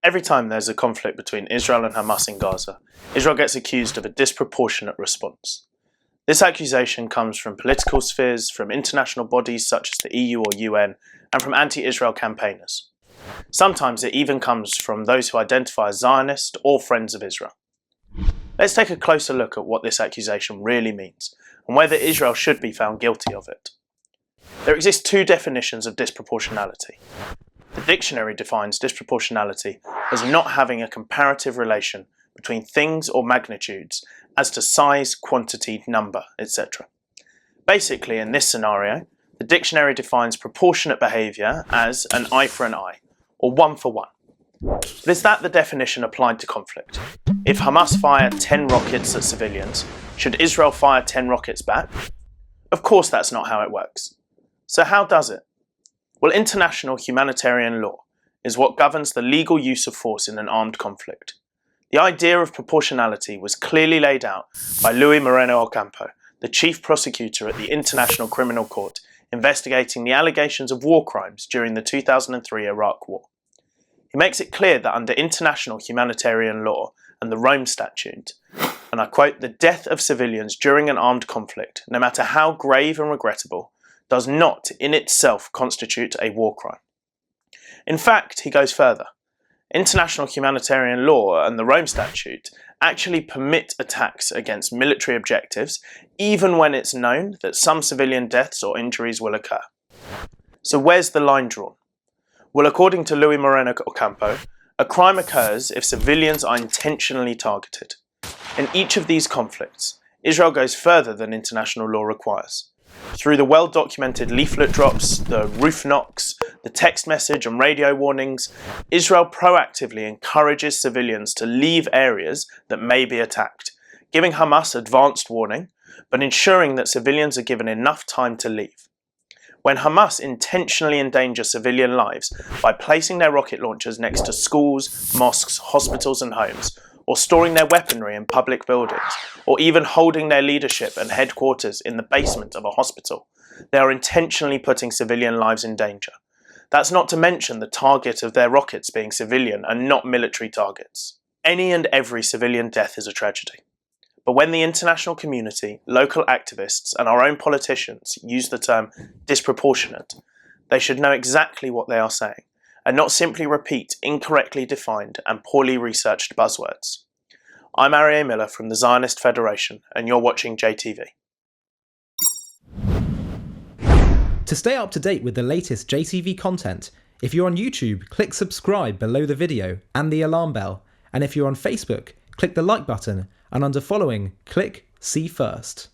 Every time there's a conflict between Israel and Hamas in Gaza, Israel gets accused of a disproportionate response. This accusation comes from political spheres, from international bodies such as the EU or UN, and from anti-Israel campaigners. Sometimes it even comes from those who identify as Zionist or friends of Israel. Let's take a closer look at what this accusation really means, and whether Israel should be found guilty of it. There exist two definitions of disproportionality. The dictionary defines disproportionality as not having a comparative relation between things or magnitudes as to size, quantity, number, etc. Basically, in this scenario, the dictionary defines proportionate behaviour as an eye for an eye, or one for one. But is that the definition applied to conflict? If Hamas fire 10 rockets at civilians, should Israel fire 10 rockets back? Of course that's not how it works. So how does it? Well, international humanitarian law is what governs the legal use of force in an armed conflict. The idea of proportionality was clearly laid out by Luis Moreno Ocampo, the chief prosecutor at the International Criminal Court, investigating the allegations of war crimes during the 2003 Iraq War. He makes it clear that under international humanitarian law and the Rome Statute, and I quote, "the death of civilians during an armed conflict, no matter how grave and regrettable, does not in itself constitute a war crime." In fact, he goes further. International humanitarian law and the Rome Statute actually permit attacks against military objectives, even when it's known that some civilian deaths or injuries will occur. So where's the line drawn? Well, according to Luis Moreno Ocampo, a crime occurs if civilians are intentionally targeted. In each of these conflicts, Israel goes further than international law requires. Through the well-documented leaflet drops, the roof knocks, the text message and radio warnings, Israel proactively encourages civilians to leave areas that may be attacked, giving Hamas advanced warning, but ensuring that civilians are given enough time to leave. When Hamas intentionally endanger civilian lives by placing their rocket launchers next to schools, mosques, hospitals and homes, or storing their weaponry in public buildings, or even holding their leadership and headquarters in the basement of a hospital, they are intentionally putting civilian lives in danger. That's not to mention the target of their rockets being civilian and not military targets. Any and every civilian death is a tragedy. But when the international community, local activists and our own politicians use the term disproportionate, they should know exactly what they are saying, and not simply repeat incorrectly defined and poorly researched buzzwords. I'm Arieh Miller from the Zionist Federation, and you're watching JTV. To stay up to date with the latest JTV content, if you're on YouTube, click subscribe below the video and the alarm bell, and if you're on Facebook, click the like button, and under following, click see first.